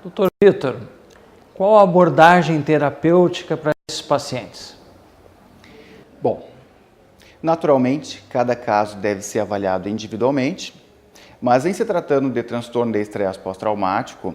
Doutor Vitor, qual a abordagem terapêutica para esses pacientes? Bom, naturalmente, cada caso deve ser avaliado individualmente, mas em se tratando de transtorno de estresse pós-traumático,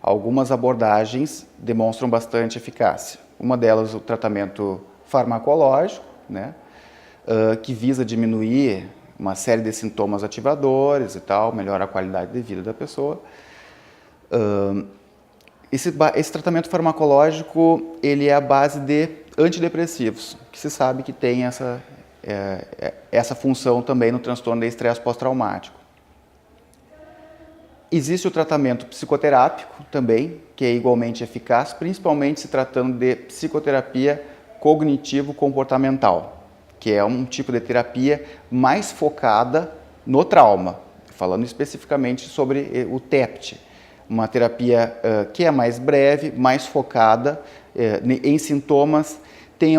algumas abordagens demonstram bastante eficácia. Uma delas, o tratamento farmacológico, que visa diminuir uma série de sintomas ativadores e tal, melhorar a qualidade de vida da pessoa. Esse tratamento farmacológico ele é a base de antidepressivos, que se sabe que tem essa função também no transtorno de estresse pós-traumático. Existe o tratamento psicoterápico também, que é igualmente eficaz, principalmente se tratando de psicoterapia cognitivo-comportamental, que é um tipo de terapia mais focada no trauma, falando especificamente sobre o TEPT, uma terapia que é mais breve, mais focada em sintomas, tem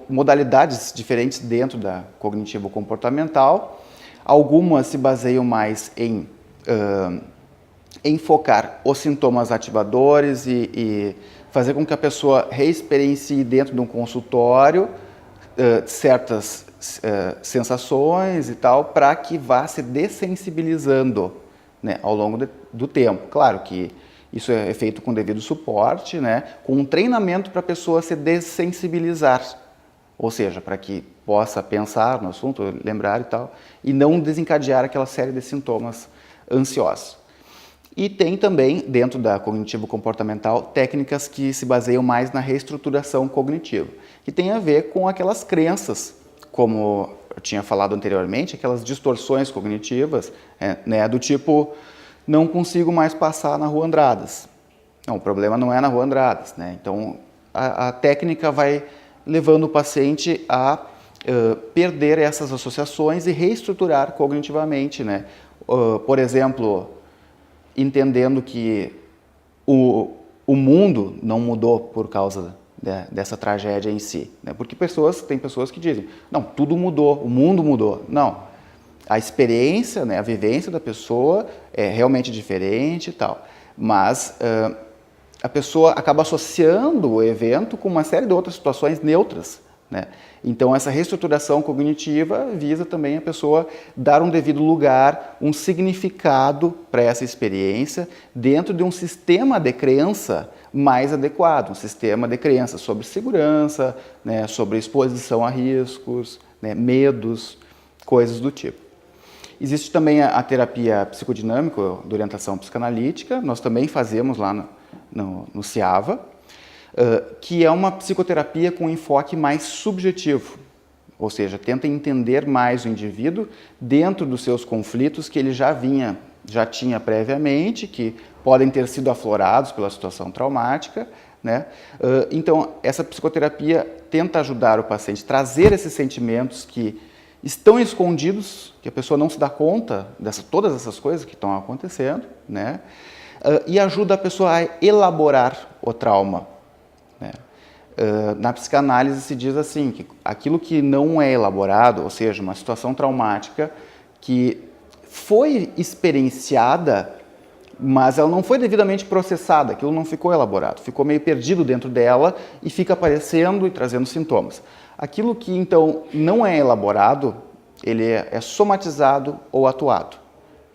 modalidades diferentes dentro da cognitivo-comportamental, algumas se baseiam mais em focar os sintomas ativadores e fazer com que a pessoa reexperiencie dentro de um consultório certas sensações e tal, para que vá se dessensibilizando ao longo do tempo. Claro que isso é feito com devido suporte, com um treinamento para a pessoa se dessensibilizar, ou seja, para que possa pensar no assunto, lembrar e tal, e não desencadear aquela série de sintomas ansiosos. E tem também, dentro da cognitivo-comportamental, técnicas que se baseiam mais na reestruturação cognitiva, que tem a ver com aquelas crenças, como eu tinha falado anteriormente, aquelas distorções cognitivas, do tipo, não consigo mais passar na Rua Andradas. Não, o problema não é na Rua Andradas. Então, a técnica vai levando o paciente a perder essas associações e reestruturar cognitivamente. Por exemplo, entendendo que o mundo não mudou por causa dessa tragédia em si. Porque tem pessoas que dizem, não, tudo mudou, o mundo mudou. Não, a experiência, a vivência da pessoa é realmente diferente e tal. Mas a pessoa acaba associando o evento com uma série de outras situações neutras. Então, essa reestruturação cognitiva visa também a pessoa dar um devido lugar, um significado para essa experiência dentro de um sistema de crença mais adequado, um sistema de crença sobre segurança, sobre exposição a riscos, medos, coisas do tipo. Existe também a terapia psicodinâmica, de orientação psicanalítica, nós também fazemos lá no CIAVA, que é uma psicoterapia com enfoque mais subjetivo, ou seja, tenta entender mais o indivíduo dentro dos seus conflitos que ele já tinha previamente, que podem ter sido aflorados pela situação traumática. Então, essa psicoterapia tenta ajudar o paciente a trazer esses sentimentos que estão escondidos, que a pessoa não se dá conta de todas essas coisas que estão acontecendo, e ajuda a pessoa a elaborar o trauma. Na psicanálise se diz assim, que aquilo que não é elaborado, ou seja, uma situação traumática que foi experienciada, mas ela não foi devidamente processada, aquilo não ficou elaborado, ficou meio perdido dentro dela e fica aparecendo e trazendo sintomas. Aquilo que então não é elaborado, ele é somatizado ou atuado.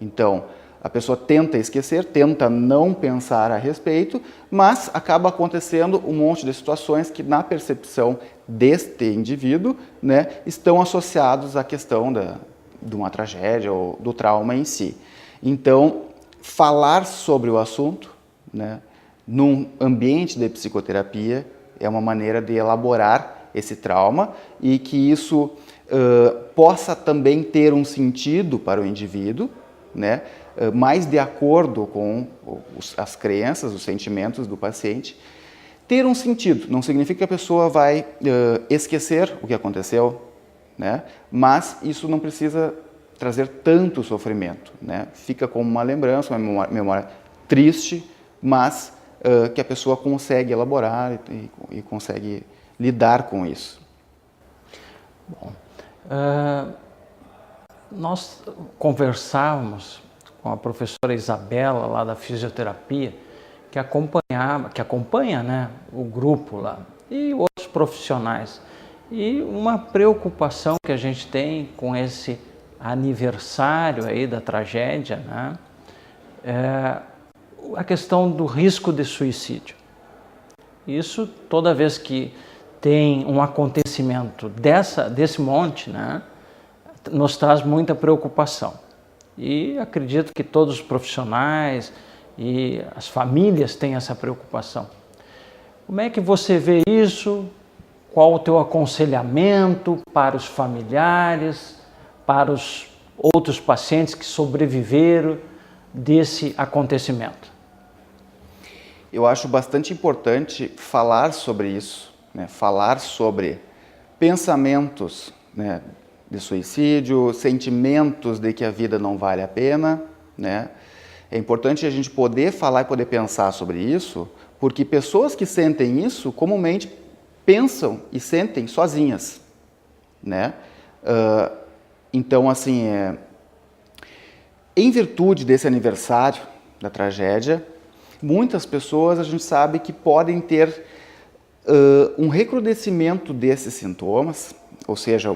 Então, a pessoa tenta esquecer, tenta não pensar a respeito, mas acaba acontecendo um monte de situações que, na percepção deste indivíduo, estão associados à questão de uma tragédia ou do trauma em si. Então, falar sobre o assunto, num ambiente de psicoterapia, é uma maneira de elaborar esse trauma e que isso possa também ter um sentido para o indivíduo, mais de acordo com as crenças, os sentimentos do paciente, ter um sentido. Não significa que a pessoa vai esquecer o que aconteceu, mas isso não precisa trazer tanto sofrimento. Fica como uma lembrança, uma memória triste, mas que a pessoa consegue elaborar e consegue lidar com isso. Bom, nós conversávamos com a professora Isabela, lá da fisioterapia, que acompanha, né, o grupo lá e outros profissionais. E uma preocupação que a gente tem com esse aniversário aí da tragédia, né, é a questão do risco de suicídio. Isso, toda vez que tem um acontecimento desse monte, né, nos traz muita preocupação. E acredito que todos os profissionais e as famílias têm essa preocupação. Como é que você vê isso? Qual o teu aconselhamento para os familiares, para os outros pacientes que sobreviveram desse acontecimento? Eu acho bastante importante falar sobre isso, né? Falar sobre pensamentos, né, de suicídio, sentimentos de que a vida não vale a pena, né? É importante a gente poder falar e poder pensar sobre isso, porque pessoas que sentem isso comumente pensam e sentem sozinhas, né? Então, assim, em virtude desse aniversário da tragédia, muitas pessoas a gente sabe que podem ter um recrudescimento desses sintomas, ou seja,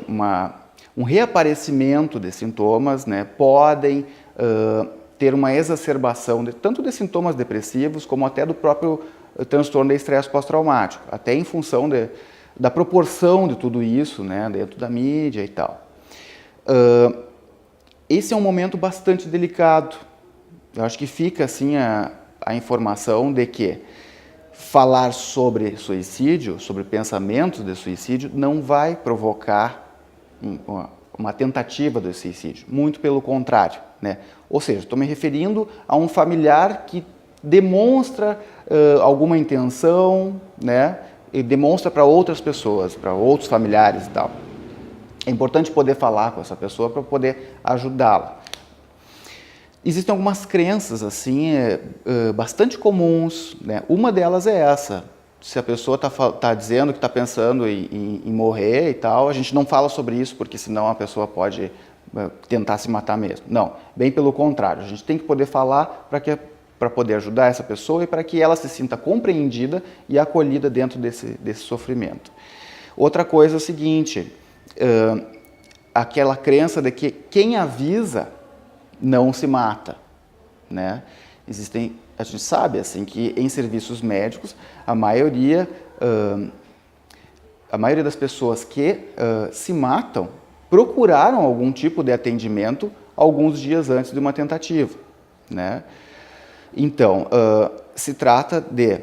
um reaparecimento de sintomas, né? Podem ter uma exacerbação tanto de sintomas depressivos como até do próprio transtorno de estresse pós-traumático, até em função da proporção de tudo isso, né, dentro da mídia e tal. Esse é um momento bastante delicado. Eu acho que fica assim a informação de que falar sobre suicídio, sobre pensamentos de suicídio, não vai provocar uma tentativa de suicídio, muito pelo contrário, né? Ou seja, estou me referindo a um familiar que demonstra alguma intenção, né? E demonstra para outras pessoas, para outros familiares e tal. É importante poder falar com essa pessoa para poder ajudá-la. Existem algumas crenças assim bastante comuns, né? Uma delas é essa: se a pessoa está dizendo que está pensando em morrer e tal, a gente não fala sobre isso porque senão a pessoa pode tentar se matar mesmo. Não, bem pelo contrário, a gente tem que poder falar para poder ajudar essa pessoa e para que ela se sinta compreendida e acolhida dentro desse sofrimento. Outra coisa é o seguinte, aquela crença de que quem avisa não se mata, né? A gente sabe assim que em serviços médicos a maioria das pessoas que se matam procuraram algum tipo de atendimento alguns dias antes de uma tentativa, né? Então, se trata de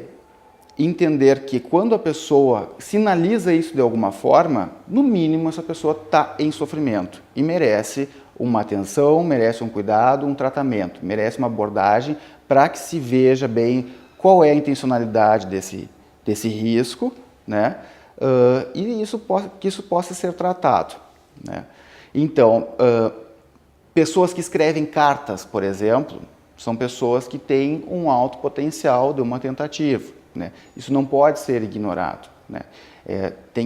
entender que quando a pessoa sinaliza isso de alguma forma, no mínimo essa pessoa está em sofrimento e merece uma atenção, merece um cuidado, um tratamento, merece uma abordagem para que se veja bem qual é a intencionalidade desse risco, né? E que isso possa ser tratado, né? Então, pessoas que escrevem cartas, por exemplo, são pessoas que têm um alto potencial de uma tentativa, né? Isso não pode ser ignorado, né?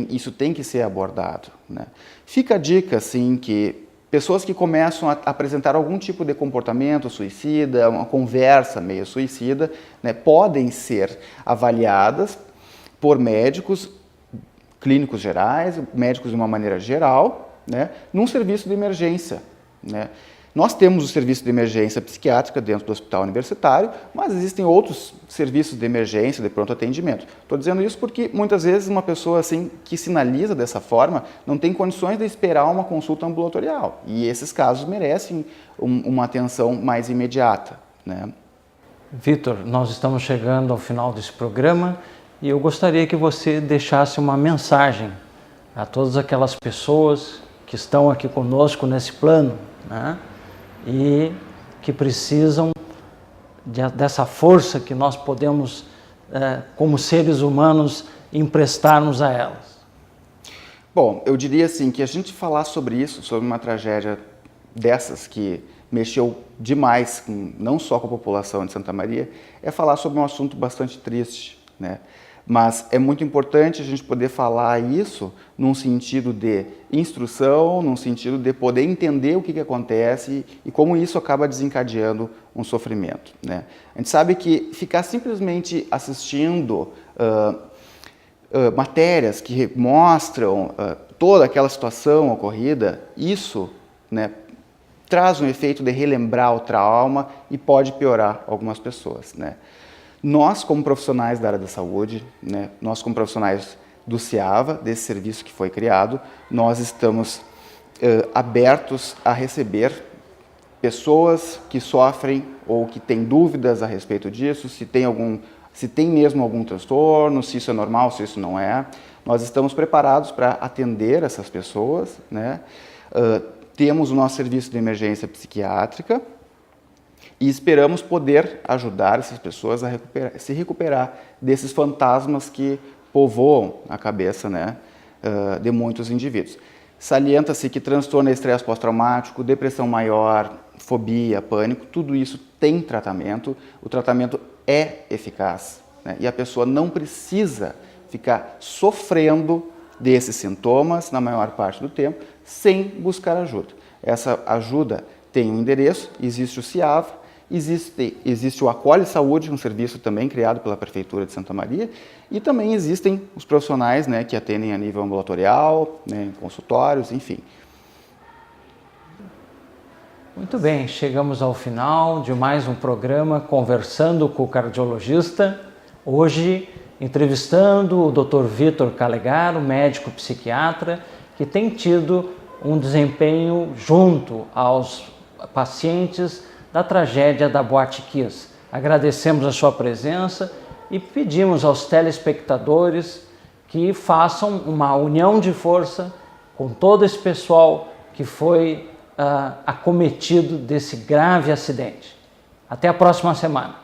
Isso tem que ser abordado, né? Fica a dica, assim, que pessoas que começam a apresentar algum tipo de comportamento suicida, uma conversa meio suicida, né, podem ser avaliadas por médicos clínicos gerais, médicos de uma maneira geral, né, num serviço de emergência, né. Nós temos o serviço de emergência psiquiátrica dentro do hospital universitário, mas existem outros serviços de emergência, de pronto atendimento. Estou dizendo isso porque muitas vezes uma pessoa assim que sinaliza dessa forma não tem condições de esperar uma consulta ambulatorial. E esses casos merecem uma atenção mais imediata, né? Vitor, nós estamos chegando ao final desse programa e eu gostaria que você deixasse uma mensagem a todas aquelas pessoas que estão aqui conosco nesse plano, né? E que precisam dessa força que nós podemos, como seres humanos, emprestarmos a elas. Bom, eu diria assim, que a gente falar sobre isso, sobre uma tragédia dessas que mexeu demais, não só com a população de Santa Maria, é falar sobre um assunto bastante triste, né? Mas é muito importante a gente poder falar isso num sentido de instrução, num sentido de poder entender o que acontece e como isso acaba desencadeando um sofrimento, né? A gente sabe que ficar simplesmente assistindo matérias que mostram toda aquela situação ocorrida, isso, né, traz um efeito de relembrar o trauma e pode piorar algumas pessoas, né? Nós, como profissionais da área da saúde, né, nós como profissionais do CIAVA, desse serviço que foi criado, nós estamos abertos a receber pessoas que sofrem ou que têm dúvidas a respeito disso, se tem mesmo algum transtorno, se isso é normal, se isso não é. Nós estamos preparados para atender essas pessoas, né? Temos o nosso serviço de emergência psiquiátrica e esperamos poder ajudar essas pessoas a se recuperar desses fantasmas que povoam a cabeça, né, de muitos indivíduos. Salienta-se que transtorno de estresse pós-traumático, depressão maior, fobia, pânico, tudo isso tem tratamento, o tratamento é eficaz, né, e a pessoa não precisa ficar sofrendo desses sintomas na maior parte do tempo, sem buscar ajuda. Essa ajuda tem um endereço, existe o CIAVA, existe o Acolhe Saúde, um serviço também criado pela Prefeitura de Santa Maria, e também existem os profissionais, né, que atendem a nível ambulatorial, né, em consultórios, enfim. Muito bem, chegamos ao final de mais um programa Conversando com o Cardiologista. Hoje, entrevistando o Dr. Vitor Calegaro, médico psiquiatra, que tem tido um desempenho junto aos pacientes da tragédia da Boate Kiss. Agradecemos a sua presença e pedimos aos telespectadores que façam uma união de força com todo esse pessoal que foi acometido desse grave acidente. Até a próxima semana.